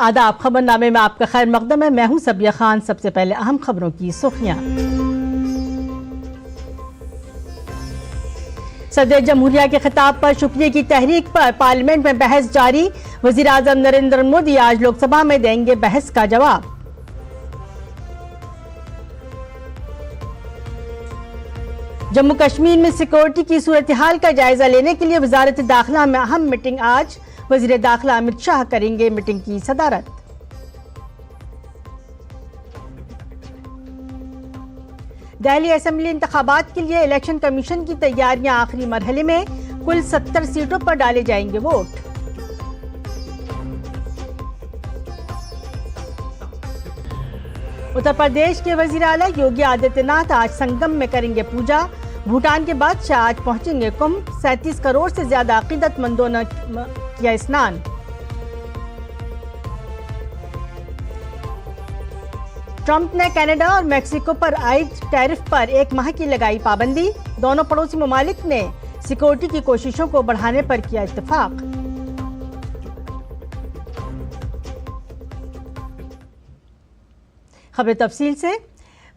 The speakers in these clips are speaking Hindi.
आदाब, खबरनामे में आपका खैर मकदम है। मैं हूं सबिया खान। सबसे पहले अहम खबरों की सुर्खियां। सदर जमहूरिया के खिताब पर शुक्रिया की तहरीक पर पार्लियामेंट में बहस जारी। वजीर आजम नरेंद्र मोदी आज लोकसभा में देंगे बहस का जवाब। जम्मू कश्मीर में सिक्योरिटी की सूरत हाल का जायजा लेने के लिए वजारत दाखिला में अहम मीटिंग आज। वजीर दाखिला अमित शाह करेंगे मीटिंग की सदारत। दिल्ली असेंबली इंतखाबात के लिए इलेक्शन कमीशन की तैयारियां आखिरी मरहले में। कुल 70 सीटों पर डाले जाएंगे वोट। उत्तर प्रदेश के वजीर आला योगी आदित्यनाथ आज संगम में करेंगे पूजा। भूटान के बादशाह आज पहुंचेंगे कुंभ। 37 करोड़ से ज्यादा अकीदतमंदों ने किया स्नान। ट्रंप ने कनाडा और मेक्सिको पर आयद टैरिफ पर 1 माह की लगाई पाबंदी। दोनों पड़ोसी ममालिक ने सिक्योरिटी की कोशिशों को बढ़ाने पर किया इत्तेफाक। खबरें तफसील से।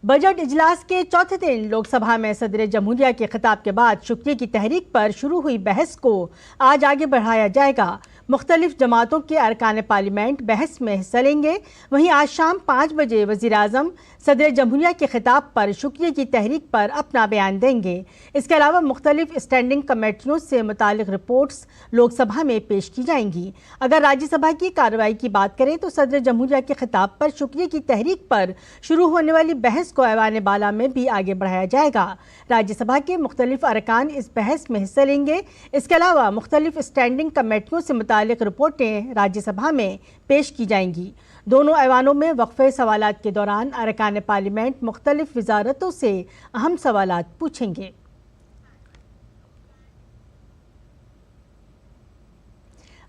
बजट इजलास के चौथे दिन लोकसभा में सदर जमहूरिया के खिताब के बाद शुक्रिया की तहरीक पर शुरू हुई बहस को आज आगे बढ़ाया जाएगा। मुख्तलिफ जमातों के अरकान पार्लियामेंट बहस में हिस्सा लेंगे। वहीं आज शाम 5 बजे वजीर आजम सदर जमहूरिया के खिताब पर शुक्रिया की तहरीक पर अपना बयान देंगे। इसके अलावा मुख्तलिफ स्टैंडिंग कमेटियों से मुतालिक रिपोर्ट्स लोकसभा में पेश की जाएंगी। अगर राज्यसभा की कार्रवाई की बात करें तो सदर जमहूरिया के खिताब पर शुक्रिया की तहरीक पर शुरू होने वाली बहस को ऐवान बाला में भी आगे बढ़ाया जाएगा। राज्यसभा के मुख्तलिफ अरकान इस बहस में हिस्सा लेंगे। इसके अलावा मुख्तलिफ स्टैंडिंग कमेटियों से मुतालिक रिपोर्टें राज्यसभा में पेश की जाएंगी। दोनों ऐवानों में वक्फे सवालात के दौरान अरकान पार्लियामेंट मुख्तलिफ वजारतों से अहम सवालात पूछेंगे।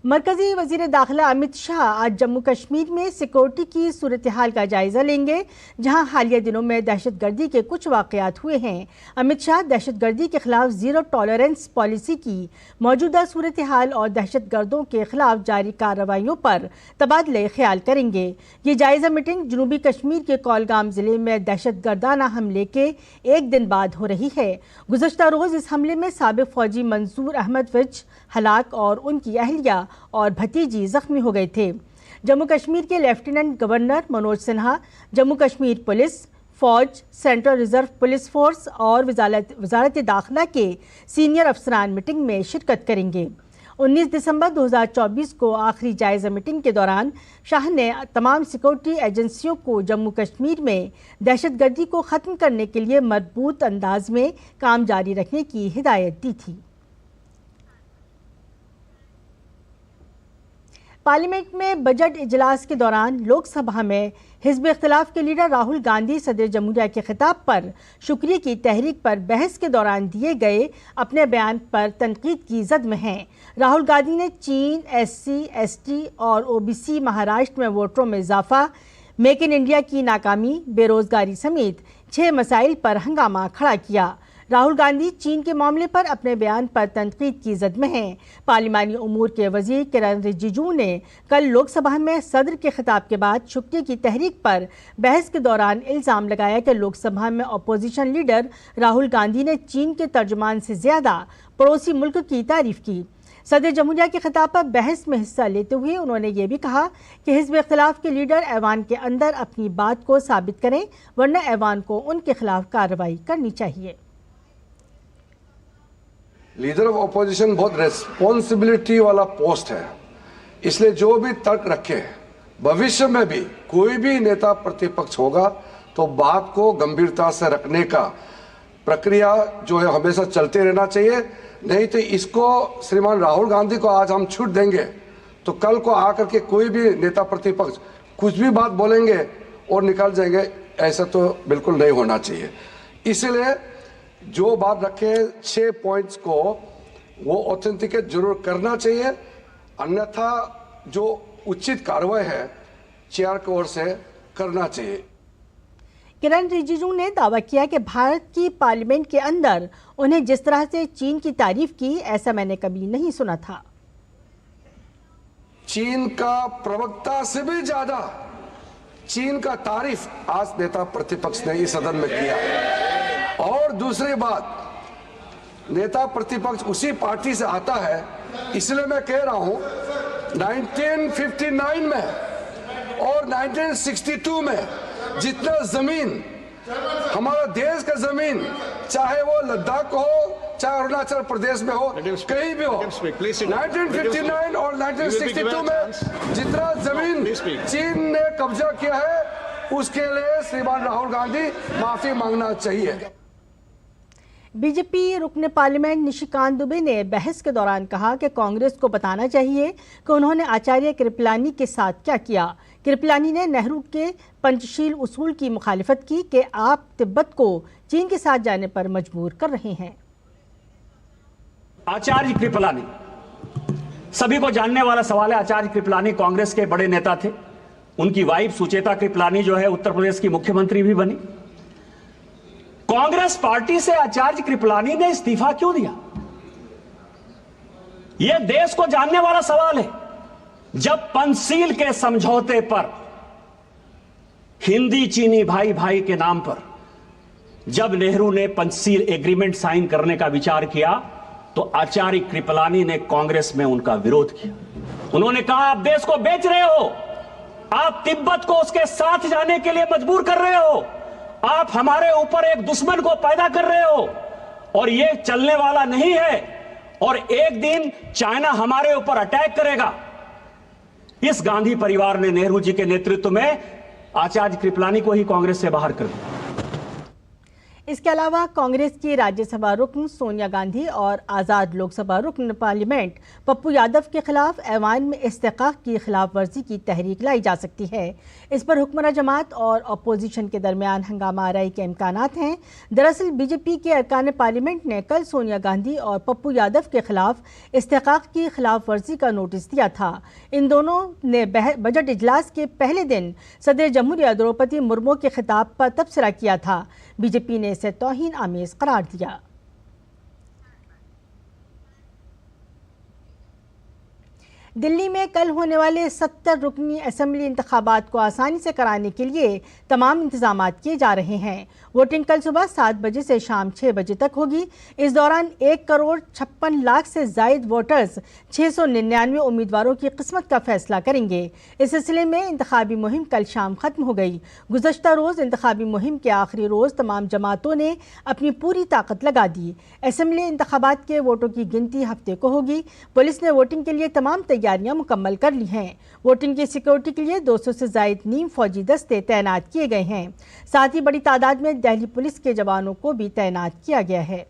मरकजी वजीर दाखिला अमित शाह आज जम्मू कश्मीर में सिक्योरिटी की सूरत हाल का जायजा लेंगे, जहां हालिया दिनों में दहशतगर्दी के कुछ वाकयात हुए हैं। अमित शाह दहशतगर्दी के खिलाफ जीरो टॉलरेंस पॉलिसी की मौजूदा सूरत हाल और दहशतगर्दों के खिलाफ जारी कार्रवाइयों पर तबादले ख्याल करेंगे। ये जायजा मीटिंग जनूबी कश्मीर के कोलगाम जिले में दहशतगर्दाना हमले के 1 दिन बाद हो रही है। गुज़श्ता रोज इस हमले में साबिक फौजी मंसूर अहमद विज हलाक और उनकी अहलिया और भतीजी जख्मी हो गए थे। जम्मू कश्मीर के lieutenant governor Manoj Sinha, Jammu Kashmir police, फौज, सेंट्रल रिजर्व पुलिस फोर्स और वजारत दाखिला के सीनियर अफसरान मीटिंग में शिरकत करेंगे। 19 दिसंबर 2024 को आखिरी जायजा मीटिंग के दौरान शाह ने तमाम सिक्योरिटी एजेंसियों को जम्मू कश्मीर में दहशतगर्दी को ख़त्म करने के लिए मजबूत अंदाज में काम जारी रखने की हिदायत दी थी। पार्लियामेंट में बजट इजलास के दौरान लोकसभा में हिज़्ब इख्तिलाफ के लीडर राहुल गांधी सदर जमहूरिया के खिताब पर शुक्रिया की तहरीक पर बहस के दौरान दिए गए अपने बयान पर तनकीद की जद में हैं। राहुल गांधी ने चीन, SC, ST और OBC महाराष्ट्र में वोटरों में इजाफा, मेक इन इंडिया की नाकामी, बेरोजगारी समेत 6 मसाइल पर हंगामा खड़ा किया। राहुल गांधी चीन के मामले पर अपने बयान पर तनकीद की जद में हैं। पार्लिमानी उमूर के वजीर किरण रिजिजू ने कल लोकसभा में सदर के खिताब के बाद शुक्रिया की तहरीक पर बहस के दौरान इल्ज़ाम लगाया कि लोकसभा में अपोजिशन लीडर राहुल गांधी ने चीन के तर्जुमान से ज़्यादा पड़ोसी मुल्क की तारीफ की। सदर जमहूरिया के खिताब पर बहस में हिस्सा लेते हुए उन्होंने ये भी कहा कि हिज़्ब इख्तिलाफ के लीडर ऐवान के अंदर अपनी बात को साबित करें, वरना ऐवान को उनके खिलाफ कार्रवाई करनी चाहिए। लीडर ऑफ अपोजिशन बहुत रेस्पॉन्सिबिलिटी वाला पोस्ट है, इसलिए जो भी तर्क रखे, भविष्य में भी कोई भी नेता प्रतिपक्ष होगा तो बात को गंभीरता से रखने का प्रक्रिया जो है हमेशा चलते रहना चाहिए। नहीं तो इसको श्रीमान राहुल गांधी को आज हम छूट देंगे तो कल को आकर के कोई भी नेता प्रतिपक्ष कुछ भी बात बोलेंगे और निकल जाएंगे। ऐसा तो बिल्कुल नहीं होना चाहिए। इसलिए जो बात रखे 6 पॉइंट्स को वो ऑथेंटिकेट जरूर करना चाहिए, अन्यथा जो उचित कार्रवाई है चेयर की ओर से करना चाहिए। किरण रिजिजू ने दावा किया कि भारत की पार्लियामेंट के अंदर उन्हें जिस तरह से चीन की तारीफ की, ऐसा मैंने कभी नहीं सुना था। चीन का प्रवक्ता से भी ज्यादा चीन का तारीफ आज नेता प्रतिपक्ष ने इस सदन में किया। और दूसरी बात, नेता प्रतिपक्ष उसी पार्टी से आता है, इसलिए मैं कह रहा हूं 1959 में और 1962 में जितना जमीन हमारा देश का जमीन, चाहे वो लद्दाख हो चाहे अरुणाचल प्रदेश में हो, कहीं भी हो, 1959 और 1962 में जितना जमीन चीन ने कब्जा किया है उसके लिए श्रीमान राहुल गांधी माफी मांगना चाहिए। बीजेपी रुकन पार्लियामेंट निशिकांत दुबे ने बहस के दौरान कहा कि कांग्रेस को बताना चाहिए कि उन्होंने आचार्य कृपलानी के साथ क्या किया। कृपलानी ने नेहरू के पंचशील उसूल की मुखालिफत की कि आप तिब्बत को चीन के साथ जाने पर मजबूर कर रहे हैं। आचार्य कृपलानी, सभी को जानने वाला सवाल है। आचार्य कृपलानी कांग्रेस के बड़े नेता थे। उनकी वाइफ सुचेता कृपलानी जो है उत्तर प्रदेश की मुख्यमंत्री भी बनी। कांग्रेस पार्टी से आचार्य कृपलानी ने इस्तीफा क्यों दिया? यह देश को जानने वाला सवाल है। जब पंचशील के समझौते पर, हिंदी चीनी भाई भाई के नाम पर, जब नेहरू ने पंचशील एग्रीमेंट साइन करने का विचार किया तो आचार्य कृपलानी ने कांग्रेस में उनका विरोध किया। उन्होंने कहा आप देश को बेच रहे हो, आप तिब्बत को उसके साथ जाने के लिए मजबूर कर रहे हो, आप हमारे ऊपर एक दुश्मन को पैदा कर रहे हो और यह चलने वाला नहीं है और एक दिन चाइना हमारे ऊपर अटैक करेगा। इस गांधी परिवार ने नेहरू जी के नेतृत्व में आचार्य कृपलानी को ही कांग्रेस से बाहर कर दिया। इसके अलावा कांग्रेस की राज्यसभा रुकन सोनिया गांधी और आज़ाद लोकसभा रुकन पार्लियामेंट पप्पू यादव के खिलाफ ऐवान में इस्तेकाक की खिलाफ वर्जी की तहरीक लाई जा सकती है। इस पर हुक्मरान जमात और अपोजिशन के दरमियान हंगामा आराई के इम्कानात हैं। दरअसल बीजेपी के अरकान पार्लियामेंट ने कल सोनिया गांधी और पप्पू यादव के खिलाफ इस्तेकाक की खिलाफ वर्जी का नोटिस दिया था। इन दोनों ने बजट इजलास के पहले दिन सदर जमहूरिया द्रौपदी मुर्मू के खिताब पर तबसरा किया था। बीजेपी ने इसे तौहीन आमेज करार दिया। दिल्ली में कल होने वाले 70 रुकनी असेंबली इंतखाबात को आसानी से कराने के लिए तमाम इंतजाम किए जा रहे हैं। वोटिंग कल सुबह 7 बजे से शाम 6 बजे तक होगी। इस दौरान 1,56,00,000 से जायद वोटर्स 699 उम्मीदवारों की किस्मत का फैसला करेंगे। इस सिलसिले में इंतखाबी मुहिम कल शाम खत्म हो गई। गुज़श्ता रोज़ इंतखाबी मुहिम के आखिरी रोज़ तमाम जमातों ने अपनी पूरी ताकत लगा दी। असेंबली इंतखाबात के वोटों की गिनती हफ्ते को होगी। पुलिस ने वोटिंग के लिए तमाम तैयारियां मुकम्मल कर ली हैं। वोटिंग की सिक्योरिटी के लिए 200 से जायद नीम फौजी दस्ते तैनात किए गए हैं। साथ ही बड़ी तादाद में दिल्ली पुलिस के जवानों को भी तैनात किया गया है।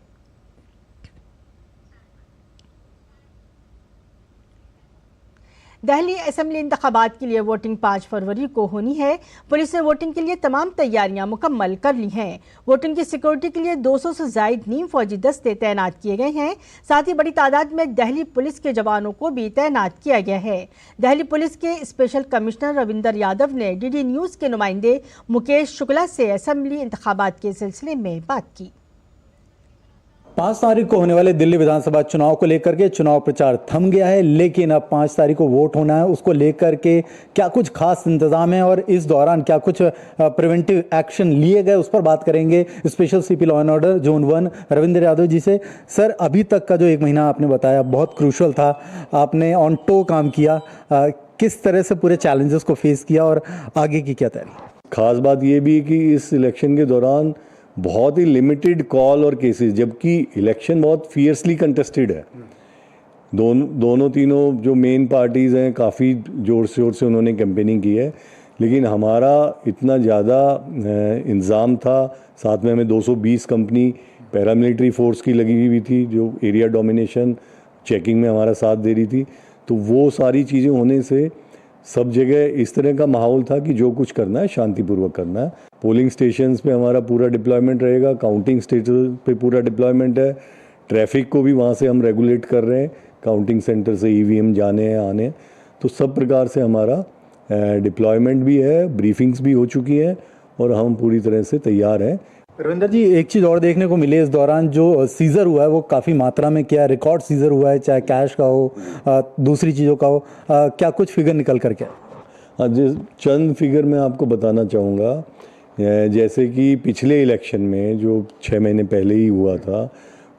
दिल्ली असेंबली इंतखाबात के लिए वोटिंग 5 फरवरी को होनी है। पुलिस ने वोटिंग के लिए तमाम तैयारियां मुकम्मल कर ली हैं। वोटिंग की सिक्योरिटी के लिए 200 से जायद नीम फौजी दस्ते तैनात किए गए हैं। साथ ही बड़ी तादाद में दिल्ली पुलिस के जवानों को भी तैनात किया गया है। दिल्ली पुलिस के स्पेशल कमिश्नर रविंदर यादव ने डीडी न्यूज़ के नुमाइंदे मुकेश शुक्ला से असेंबली इंतखाबात के सिलसिले में बात की। 5 तारीख को होने वाले दिल्ली विधानसभा चुनाव को लेकर के चुनाव प्रचार थम गया है, लेकिन अब 5 तारीख को वोट होना है। उसको लेकर के क्या कुछ खास इंतजाम है और इस दौरान क्या कुछ प्रिवेंटिव एक्शन लिए गए, उस पर बात करेंगे special CP law and order zone 1 Ravindra Yadav ji से। सर, अभी तक का जो 1 महीना आपने बताया बहुत क्रूशल था, आपने ऑन टो काम किया, किस तरह से पूरे चैलेंजेस को फेस किया और आगे की क्या तैयारी? खास बात ये भी कि इस इलेक्शन के दौरान बहुत ही लिमिटेड कॉल और केसेस, जबकि इलेक्शन बहुत फियर्सली कंटेस्टेड है। दोनों तीनों जो मेन पार्टीज़ हैं काफ़ी जोर शोर से उन्होंने कैंपेनिंग की है, लेकिन हमारा इतना ज़्यादा इंतज़ाम था। साथ में हमें 220 कंपनी पैरामिलिट्री फोर्स की लगी हुई थी जो एरिया डोमिनेशन चेकिंग में हमारा साथ दे रही थी। तो वो सारी चीज़ें होने से सब जगह इस तरह का माहौल था कि जो कुछ करना है शांतिपूर्वक करना है। पोलिंग स्टेशंस पे हमारा पूरा डिप्लॉयमेंट रहेगा, काउंटिंग स्टेशन पे पूरा डिप्लॉयमेंट है। ट्रैफिक को भी वहाँ से हम रेगुलेट कर रहे हैं, काउंटिंग सेंटर से ईवीएम जाने हैं आने हैं, तो सब प्रकार से हमारा डिप्लॉयमेंट भी है, ब्रीफिंग्स भी हो चुकी हैं और हम पूरी तरह से तैयार हैं। रविंदर जी, एक चीज़ और देखने को मिली इस दौरान, जो सीजर हुआ है वो काफ़ी मात्रा में किया, रिकॉर्ड सीजर हुआ है, चाहे कैश का हो दूसरी चीज़ों का हो, क्या कुछ फिगर निकल कर क्या? हाँ, चंद फिगर मैं आपको बताना चाहूँगा। जैसे कि पिछले इलेक्शन में जो 6 महीने पहले ही हुआ था,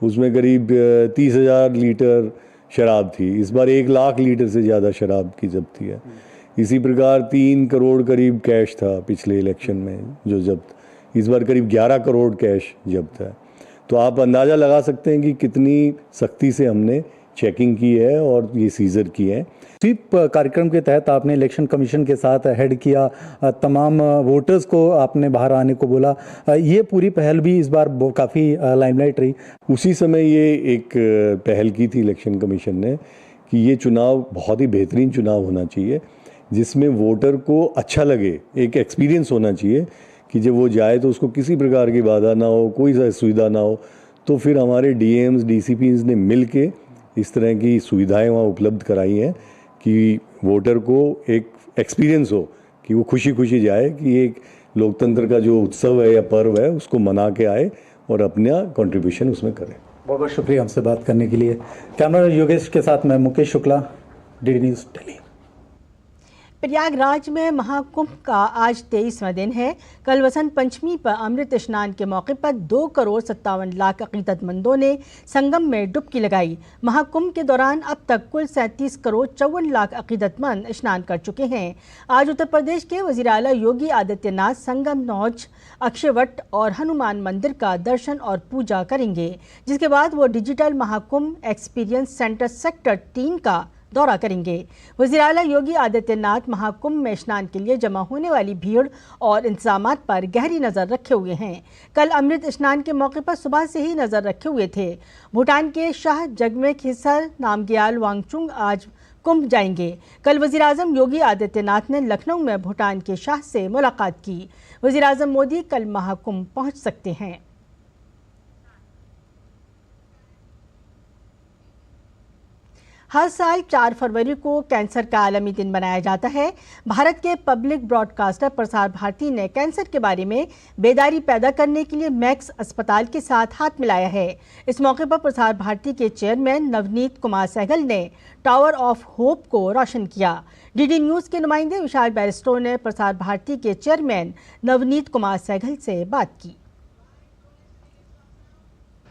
उसमें करीब 30,000 लीटर शराब थी। इस बार 1 लाख लीटर से ज़्यादा शराब की जब्ती है। इसी प्रकार 3 करोड़ करीब कैश था पिछले इलेक्शन में जो जब्त, इस बार करीब 11 करोड़ कैश जब्त है। तो आप अंदाज़ा लगा सकते हैं कि कितनी सख्ती से हमने चेकिंग की है और ये सीजर किए हैं। स्वीप कार्यक्रम के तहत आपने इलेक्शन कमीशन के साथ हेड किया, तमाम वोटर्स को आपने बाहर आने को बोला, ये पूरी पहल भी इस बार काफ़ी लाइमलाइट रही। उसी समय ये एक पहल की थी इलेक्शन कमीशन ने कि ये चुनाव बहुत ही बेहतरीन चुनाव होना चाहिए, जिसमें वोटर को अच्छा लगे, एक एक्सपीरियंस होना चाहिए कि जब वो जाए तो उसको किसी प्रकार की बाधा ना हो, कोई असुविधा ना हो। तो फिर हमारे डीएम्स डीसीपीज ने मिल के इस तरह की सुविधाएं वहाँ उपलब्ध कराई हैं कि वोटर को एक एक्सपीरियंस हो कि वो खुशी खुशी जाए, कि एक लोकतंत्र का जो उत्सव है या पर्व है उसको मना के आए और अपना कंट्रीब्यूशन उसमें करें। बहुत बहुत शुक्रिया हमसे बात करने के लिए। कैमरा योगेश के साथ मैं मुकेश शुक्ला, डीडी न्यूज़ दिल्ली। प्रयागराज में महाकुंभ का आज 23वां दिन है। कल वसंत पंचमी पर अमृत स्नान के मौके पर 2,57,00,000 अकीदतमंदों ने संगम में डुबकी लगाई। महाकुंभ के दौरान अब तक कुल 37,54,00,000 अकीदतमंद स्नान कर चुके हैं। आज उत्तर प्रदेश के वज़ीर आला योगी आदित्यनाथ संगम नौज, अक्षयवट और हनुमान मंदिर का दर्शन और पूजा करेंगे, जिसके बाद वो digital Mahakumbh experience centre sector 3 का दौरा करेंगे। वज़ीर आला योगी आदित्यनाथ महाकुंभ में स्नान के लिए जमा होने वाली भीड़ और इंतजामात पर गहरी नज़र रखे हुए हैं। कल अमृत स्नान के मौके पर सुबह से ही नज़र रखे हुए थे। भूटान के शाह जगमे खिसर नामग्याल वांगचुक आज कुंभ जाएंगे। कल वज़ीर आज़म योगी आदित्यनाथ ने लखनऊ में भूटान के शाह से मुलाकात की। वज़ीर आज़म मोदी कल महाकुंभ पहुंच सकते हैं। हर साल 4 फरवरी को कैंसर का आलमी दिन मनाया जाता है। भारत के पब्लिक ब्रॉडकास्टर प्रसार भारती ने कैंसर के बारे में बेदारी पैदा करने के लिए मैक्स अस्पताल के साथ हाथ मिलाया है। इस मौके पर प्रसार भारती के चेयरमैन नवनीत कुमार सहगल ने टावर ऑफ होप को रोशन किया। डीडी न्यूज़ के नुमाइंदे विशाल बैरिस्टो ने प्रसार भारती के चेयरमैन नवनीत कुमार सहगल से बात की।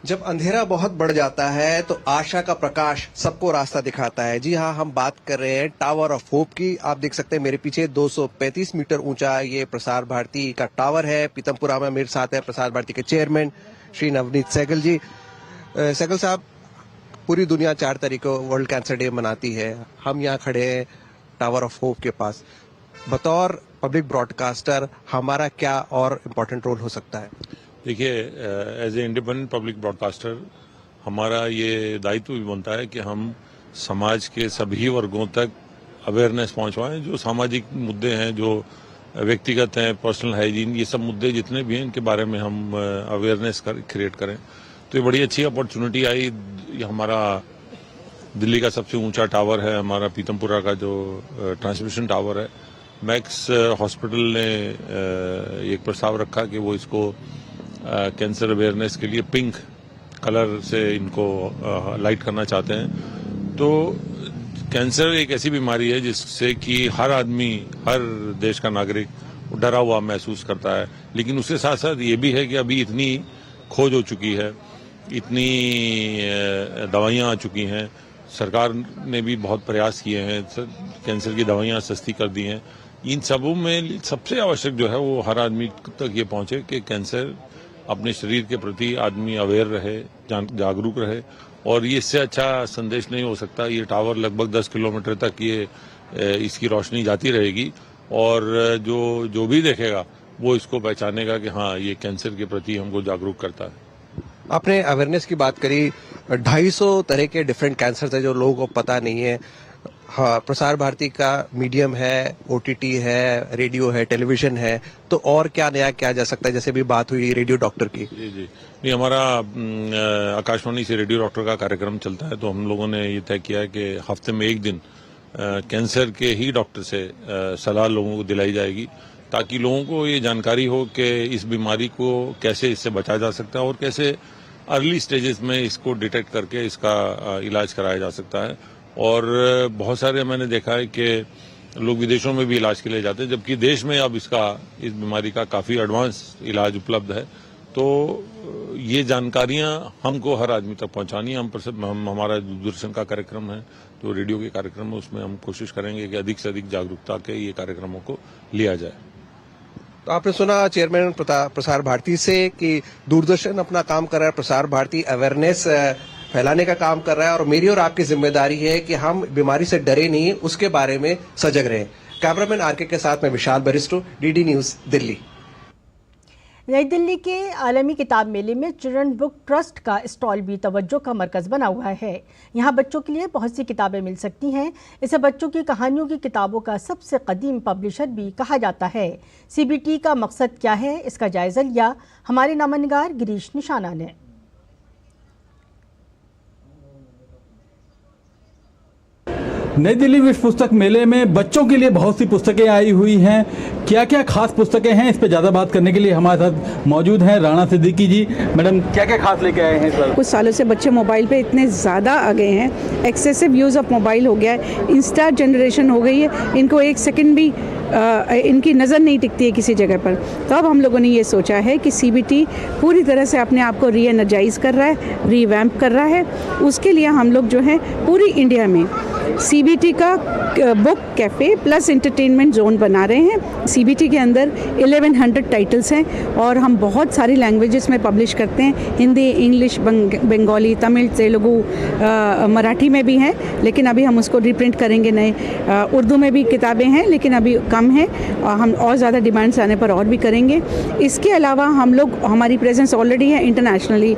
जब अंधेरा बहुत बढ़ जाता है तो आशा का प्रकाश सबको रास्ता दिखाता है। जी हाँ, हम बात कर रहे हैं टावर ऑफ होप की। आप देख सकते हैं मेरे पीछे 235 मीटर ऊंचा ये प्रसार भारती का टावर है। पीतमपुरा में मेरे साथ है प्रसार भारती के चेयरमैन श्री नवनीत सहगल जी। सहगल साहब, पूरी दुनिया 4 तारीख को वर्ल्ड कैंसर डे मनाती है। हम यहाँ खड़े हैं टावर ऑफ होप के पास। बतौर पब्लिक ब्रॉडकास्टर हमारा क्या और इम्पोर्टेंट रोल हो सकता है? देखिए, as a independent public broadcaster हमारा ये दायित्व भी बनता है कि हम समाज के सभी वर्गों तक अवेयरनेस पहुंचवाएं। जो सामाजिक मुद्दे हैं, जो व्यक्तिगत हैं, पर्सनल हाइजीन, ये सब मुद्दे जितने भी हैं इनके बारे में हम अवेयरनेस क्रिएट करें। तो ये बड़ी अच्छी अपॉर्चुनिटी आई। हमारा दिल्ली का सबसे ऊंचा टावर है, हमारा पीतमपुरा का जो ट्रांसमिशन टावर है। मैक्स हॉस्पिटल ने एक प्रस्ताव रखा कि वो इसको कैंसर अवेयरनेस के लिए पिंक कलर से इनको लाइट करना चाहते हैं। तो कैंसर एक ऐसी बीमारी है जिससे कि हर आदमी, हर देश का नागरिक डरा हुआ महसूस करता है। लेकिन उसके साथ साथ ये भी है कि अभी इतनी खोज हो चुकी है, इतनी दवाइयाँ आ चुकी हैं, सरकार ने भी बहुत प्रयास किए हैं, कैंसर की दवाइयाँ सस्ती कर दी हैं। इन सबों में सबसे आवश्यक जो है वो हर आदमी तक ये पहुँचे कि कैंसर अपने शरीर के प्रति आदमी अवेयर रहे, जागरूक रहे। और ये इससे अच्छा संदेश नहीं हो सकता। ये टावर लगभग 10 किलोमीटर तक ये इसकी रोशनी जाती रहेगी और जो भी देखेगा वो इसको पहचानेगा कि हाँ, ये कैंसर के प्रति हमको जागरूक करता है। आपने अवेयरनेस की बात करी। 250 तरह के डिफरेंट कैंसर है जो लोगों को पता नहीं है। हाँ, प्रसार भारती का मीडियम है, ओटीटी है, रेडियो है, टेलीविजन है, तो और क्या नया किया जा सकता है? जैसे भी बात हुई रेडियो डॉक्टर की। जी, नहीं, हमारा आकाशवाणी से रेडियो डॉक्टर का कार्यक्रम चलता है। तो हम लोगों ने ये तय किया है कि हफ्ते में एक दिन कैंसर के ही डॉक्टर से सलाह लोगों को दिलाई जाएगी। ताकि लोगों को ये जानकारी हो कि इस बीमारी को कैसे इससे बचा जा सकता है और कैसे अर्ली स्टेजेस में इसको डिटेक्ट करके इसका इलाज कराया जा सकता है। और बहुत सारे मैंने देखा है कि लोग विदेशों में भी इलाज के लिए जाते हैं, जबकि देश में अब इस बीमारी का काफ़ी एडवांस इलाज उपलब्ध है। तो ये जानकारियां हमको हर आदमी तक पहुंचानी है। हम हमारा दूरदर्शन का कार्यक्रम है, जो रेडियो के कार्यक्रम है, उसमें हम कोशिश करेंगे कि अधिक से अधिक जागरूकता के ये कार्यक्रमों को लिया जाए। तो आपने सुना चेयरमैन प्रसार भारती से कि दूरदर्शन अपना काम कर रहा है, प्रसार भारती अवेयरनेस फैलाने का काम कर रहा है और मेरी और आपकी जिम्मेदारी है कि हम बीमारी से डरे नहीं, उसके बारे में सजग रहें। कैमरामैन आरके के साथ मैं विशाल बरिस्टो, डीडी न्यूज दिल्ली। नई दिल्ली के आलमी किताब मेले में चिल्ड्रन बुक ट्रस्ट का स्टॉल भी तवज्जो का मरकज बना हुआ है। यहाँ बच्चों के लिए बहुत सी किताबें मिल सकती हैं। इसे बच्चों की कहानियों की किताबों का सबसे कदीम पब्लिशर भी कहा जाता है। CBT का मकसद क्या है, इसका जायजा लिया हमारे नामनिगार गिरीश निशाना ने। नई दिल्ली विश्व पुस्तक मेले में बच्चों के लिए बहुत सी पुस्तकें आई हुई हैं। क्या क्या खास पुस्तकें हैं, इस पे ज़्यादा बात करने के लिए हमारे साथ मौजूद हैं राणा सिद्दीकी जी। मैडम, क्या क्या खास लेके आए हैं सर? कुछ सालों से बच्चे मोबाइल पे इतने ज़्यादा आ गए हैं, एक्सेसिव यूज़ ऑफ मोबाइल हो गया है, इंस्टा जनरेशन हो गई है, इनको एक सेकंड भी इनकी नज़र नहीं टिकती है किसी जगह पर। तो अब हम लोगों ने ये सोचा है कि CBT पूरी तरह से अपने आप को रीएनर्जाइज कर रहा है, रीवैम्प कर रहा है। उसके लिए हम लोग जो है पूरी इंडिया में CBT का book cafe plus entertainment zone बना रहे हैं। CBT के अंदर 1100 टाइटल्स हैं और हम बहुत सारी लैंग्वेजेस में पब्लिश करते हैं, हिंदी, इंग्लिश, बंगाली, तमिल, तेलुगु, मराठी में भी हैं, लेकिन अभी हम उसको रीप्रिंट करेंगे नए। उर्दू में भी किताबें हैं लेकिन अभी कम है, हम और ज़्यादा डिमांड्स आने पर और भी करेंगे। इसके अलावा हम लोग, हमारी प्रेजेंस ऑलरेडी है internationally,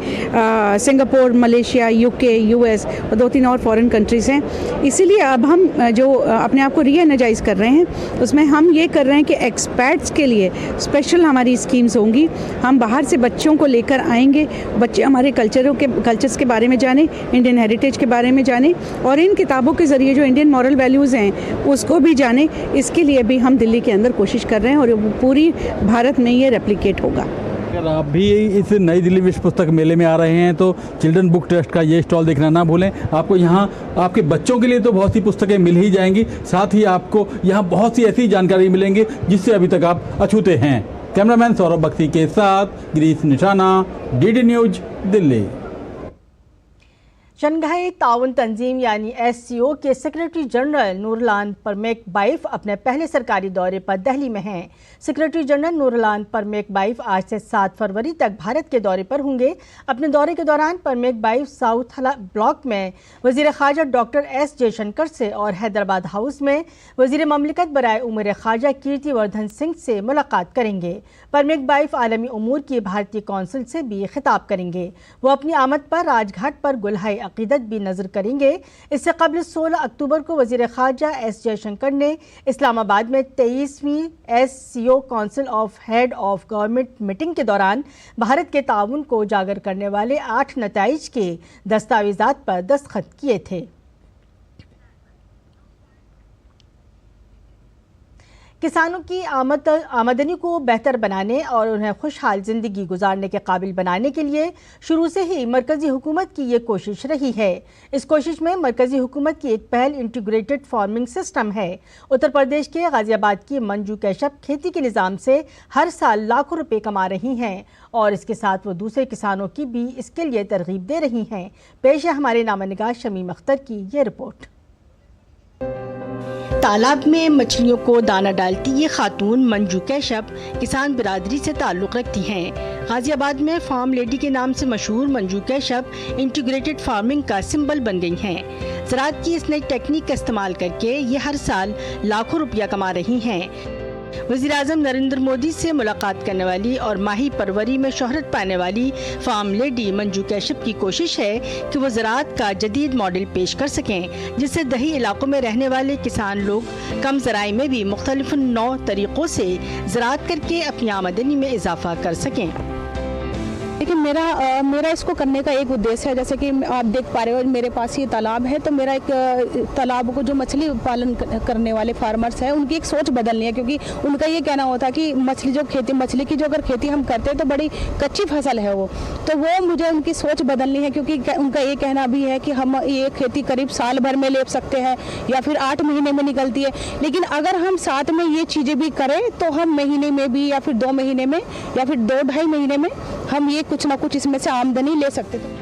Singapore, Malaysia, UK, US और 2-3 और फॉरेन कंट्रीज़ हैं। इसीलिए अब हम जो अपने आप को रीएनर्जाइज कर रहे हैं, उसमें हम ये कर रहे हैं कि एक्सपैट्स के लिए स्पेशल हमारी स्कीम्स होंगी। हम बाहर से बच्चों को लेकर आएंगे, बच्चे हमारे कल्चर्स के बारे में जाने, इंडियन हेरिटेज के बारे में जाने और इन किताबों के ज़रिए जो इंडियन मॉरल वैल्यूज़ हैं उसको भी जाने। इसके लिए भी हम दिल्ली के अंदर कोशिश कर रहे हैं और पूरी भारत में ये रेप्लिकेट होगा। अगर आप भी इस नई दिल्ली विश्व पुस्तक मेले में आ रहे हैं तो चिल्ड्रन बुक ट्रस्ट का ये स्टॉल देखना ना भूलें। आपको यहाँ आपके बच्चों के लिए तो बहुत सी पुस्तकें मिल ही जाएंगी, साथ ही आपको यहाँ बहुत सी ऐसी जानकारी मिलेंगी जिससे अभी तक आप अछूते हैं। कैमरामैन सौरभ बख्शी के साथ गिरीश निशाना, DD न्यूज दिल्ली। शंघाई ताउन तंजीम यानी SCO के सेक्रेटरी जनरल नूरलान परमेकबाइफ अपने पहले सरकारी दौरे पर दिल्ली में हैं। सेक्रेटरी जनरल नूरलान परमेकबाइफ आज से 7 फरवरी तक भारत के दौरे पर होंगे। अपने दौरे के दौरान परमेकबाइफ साउथ ब्लॉक में वजीर ख़ारजा डॉक्टर S जयशंकर से और हैदराबाद हाउस में वजीर ममलिकत बराए उमूर ख़ारजा कीर्तिवर्धन सिंह से मुलाकात करेंगे। परमेकबाइफ आलमी उमूर की भारतीय कौंसिल से भी खिताब करेंगे। वो अपनी आमद पर राजघाट पर गुलहाई अकीदत भी नजर करेंगे। इससे कबल 16 अक्टूबर को वजीर ख़ारजा S जयशंकर ने इस्लामाबाद में 23वीं SCO council of head of government meeting के दौरान भारत के ताउन को उजागर करने वाले 8 नताइज के दस्तावेजात पर दस्तखत किए थे। किसानों की आमदनी को बेहतर बनाने और उन्हें खुशहाल ज़िंदगी गुजारने के काबिल बनाने के लिए शुरू से ही मरकज़ी हुकूमत की ये कोशिश रही है। इस कोशिश में मरकज़ी हुकूमत की एक पहल इंटीग्रेटेड फार्मिंग सिस्टम है। उत्तर प्रदेश के गाज़ियाबाद की मंजू कैशप खेती के निज़ाम से हर साल लाखों रुपए कमा रही हैं और इसके साथ वो दूसरे किसानों की भी इसके लिए तरगीब दे रही हैं। पेश है हमारे नामनिगार शमीम अख्तर की ये रिपोर्ट। तालाब में मछलियों को दाना डालती ये खातून मंजू कैशप किसान बिरादरी से ताल्लुक़ रखती हैं। गाज़ियाबाद में फार्म लेडी के नाम से मशहूर मंजू कैशप इंटीग्रेटेड फार्मिंग का सिंबल बन गई हैं। ज़राअत की इस नई टेक्निक का इस्तेमाल करके ये हर साल लाखों रुपया कमा रही हैं। वज़ीर आज़म नरेंद्र मोदी से मुलाकात करने वाली और माही परवरी में शोहरत पाने वाली फार्म लेडी मंजू कैशप की कोशिश है कि वो ज़राअत का जदीद मॉडल पेश कर सकें, जिससे दही इलाकों में रहने वाले किसान लोग कम ज़राए में भी मुख्तलिफ नौ तरीक़ों से ज़राअत करके अपनी आमदनी में इजाफा कर सकें। देखिए मेरा इसको करने का एक उद्देश्य है, जैसे कि आप देख पा रहे हो मेरे पास ये तालाब है, तो मेरा एक तालाब को जो मछली पालन करने वाले फार्मर्स हैं उनकी एक सोच बदलनी है, क्योंकि उनका ये कहना होता है कि मछली की जो अगर खेती हम करते हैं तो बड़ी कच्ची फसल है वो, तो वो मुझे उनकी सोच बदलनी है, क्योंकि उनका ये कहना भी है कि हम ये खेती करीब साल भर में ले सकते हैं या फिर 8 महीने में निकलती है, लेकिन अगर हम साथ में ये चीज़ें भी करें तो हम महीने में भी या फिर 2 महीने में या फिर 2-2.5 महीने में हम ये कुछ ना कुछ इसमें से आमदनी ले सकते थे।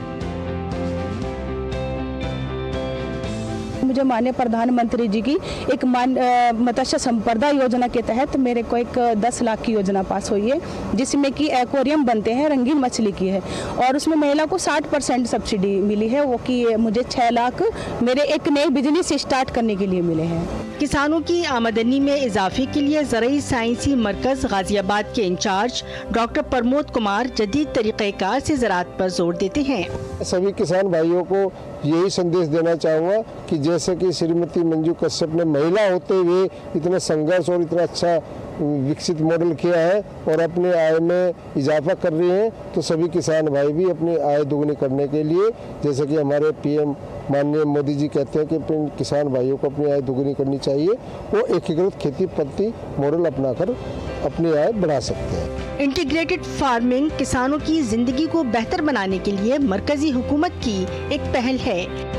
मुझे माननीय प्रधानमंत्री जी की एक मत्स्य संपदा योजना के तहत मेरे को एक 10 लाख की योजना पास हुई है, जिसमें कि एक्वेरियम बनते हैं, रंगीन मछली की है, और उसमें महिला को 60% सब्सिडी मिली है, वो कि मुझे 6 लाख मेरे एक नए बिजनेस स्टार्ट करने के लिए मिले हैं। किसानों की आमदनी में इजाफे के लिए ज़रूरी साइंसी मरकज़ गाजियाबाद के इंचार्ज डॉक्टर प्रमोद कुमार जदीद तरीक़ेकार से ज़राअत पर जोर देते हैं। सभी किसान भाइयों को यही संदेश देना चाहूँगा कि जैसे कि श्रीमती मंजू कश्यप ने महिला होते हुए इतना संघर्ष और इतना अच्छा विकसित मॉडल किया है और अपने आय में इजाफा कर रही हैं, तो सभी किसान भाई भी अपनी आय दोगुनी करने के लिए, जैसे कि हमारे पीएम माननीय मोदी जी कहते हैं कि किसान भाइयों को अपनी आय दोगुनी करनी चाहिए, वो एकीकृत खेती पद्धति मॉडल अपनाकर अपनी आय बढ़ा सकते हैं। इंटीग्रेटेड फार्मिंग किसानों की जिंदगी को बेहतर बनाने के लिए मरकजी हुकूमत की एक पहल है।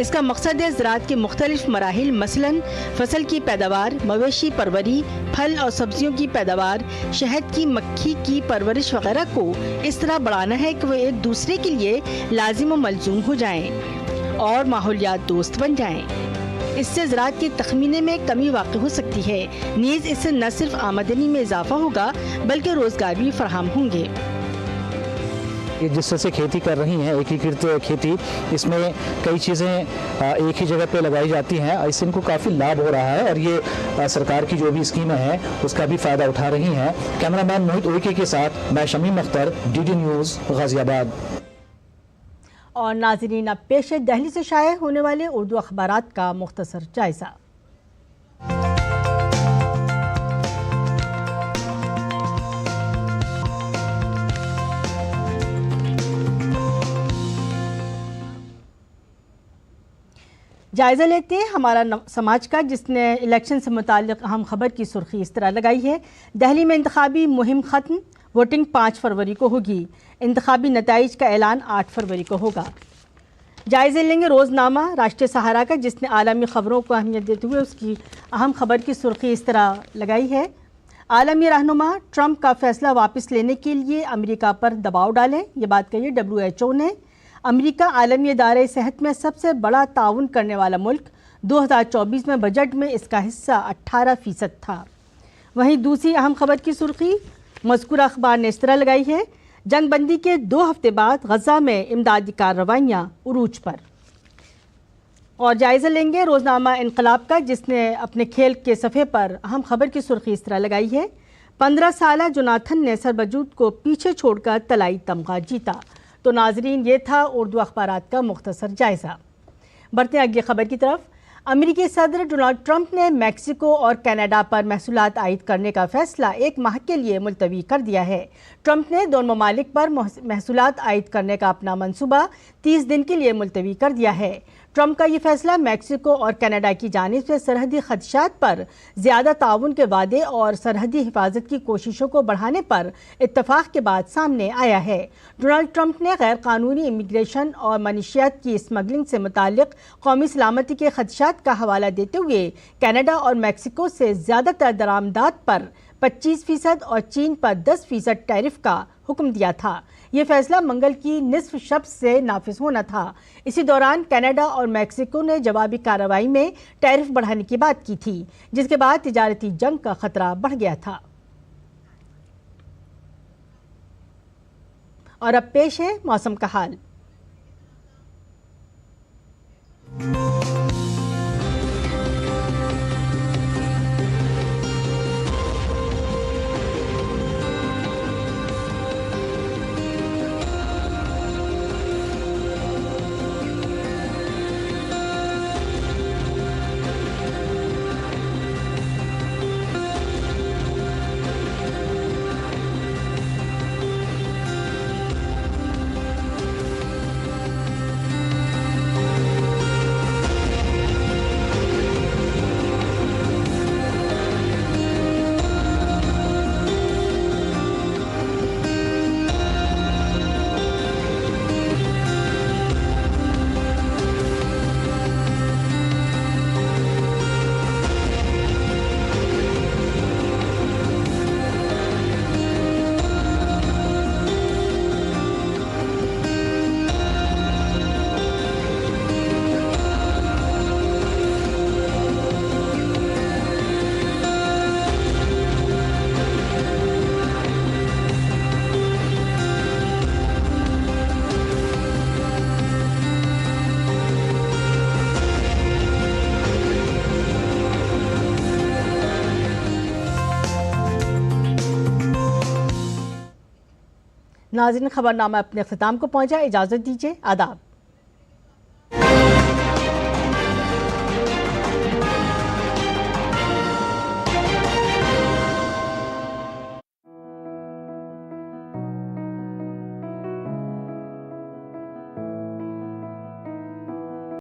इसका मकसद है ज़राअत के मुख्तलिफ मराहिल, मसलन फसल की पैदावार, मवेशी परवरी, फल और सब्जियों की पैदावार, शहद की मक्खी की परवरिश वगैरह को इस तरह बढ़ाना है कि वे एक दूसरे के लिए लाजिम व मलजूम हो जाएं और माहौलियात दोस्त बन जाएं। इससे ज़राअत के तखमीने में कमी वाक़ हो सकती है। नीज़ इससे न सिर्फ आमदनी में इजाफा होगा बल्कि रोज़गार भी फराहम होंगे। जिस तरह से खेती कर रही हैं एकीकृत खेती, इसमें कई चीज़ें एक ही जगह पे लगाई जाती हैं, इससे इनको काफ़ी लाभ हो रहा है और ये सरकार की जो भी स्कीमें हैं उसका भी फ़ायदा उठा रही हैं। कैमरामैन मोहित उइके के साथ मैं शमीम अख्तर, DD न्यूज़ गाजियाबाद। और नाज़रीन, अब पेश है दिल्ली से शाये होने वाले उर्दू अखबारात का मुख्तसर जायज़ा। जायज़ा लेते हैं हमारा समाज का, जिसने इलेक्शन से मुताल्लिक़ अहम खबर की सुर्खी इस तरह लगाई है। दिल्ली में इंतखाबी मुहिम ख़त्म, वोटिंग 5 फरवरी को होगी। इंतखाबी नताइज का ऐलान 8 फरवरी को होगा। जायज़े लेंगे रोज़नामा राष्ट्रीय सहारा का, जिसने आलमी ख़बरों को अहमियत देते हुए उसकी अहम खबर की सुर्खी इस तरह लगाई है। आलमी रहनुमा ट्रंप का फैसला वापस लेने के लिए अमेरिका पर दबाव डालें, ये बात कही WHO ने। अमेरिका आलमी इदारे सेहत में सबसे बड़ा ताउन करने वाला मुल्क, 2024 में बजट में इसका हिस्सा 18% था। वहीं दूसरी अहम खबर की सुर्खी मज़कूरा अखबार ने इस तरह लगाई है, जंगबंदी के 2 हफ्ते बाद गजा में इमदादी कार्रवाइयाँ उरूज पर। और जायज़ा लेंगे रोज़नामा इनकलाब का, जिसने अपने खेल के सफ़े पर अहम खबर की सुर्खी इस तरह लगाई है। 15 साला जोनाथन ने सरबजूद को पीछे छोड़कर तलाई तमगा जीता। तो नाजरीन, ये था उर्दू अखबारात का मुख्तसर जायज़ा। बढ़ते हैं अगली खबर की तरफ। अमेरिकी सदर डोनाल्ड ट्रंप ने मैक्सिको और कनाडा पर महसूलात आयद करने का फैसला 1 माह के लिए मुलतवी कर दिया है। ट्रंप ने दोनों ममालिक पर महसूलात आयद करने का अपना मंसूबा 30 दिन के लिए मुलतवी कर दिया है। ट्रंप का ये फैसला मैक्सिको और कनाडा की जानिब से सरहदी खदशात पर ज़्यादा ताउन के वादे और सरहदी हिफाजत की कोशिशों को बढ़ाने पर इत्तफाक के बाद सामने आया है। डोनाल्ड ट्रंप ने गैर कानूनी इमिग्रेशन और मनीशियात की स्मगलिंग से मुताल्लिक कौमी सलामती के खदशात का हवाला देते हुए कनाडा और मैक्सिको से ज़्यादातर दरामदात पर 25% और चीन पर 10% टैरिफ का हुक्म दिया था। ये फैसला मंगल की निसफ शब से नाफिज होना था। इसी दौरान कनाडा और मैक्सिको ने जवाबी कार्रवाई में टैरिफ बढ़ाने की बात की थी, जिसके बाद तिजारती जंग का खतरा बढ़ गया था। और अब पेश है मौसम का हाल। नाज़रीन, खबरनामा अपने अख्ताम को पहुंचा। इजाज़त दीजिए। आदाब।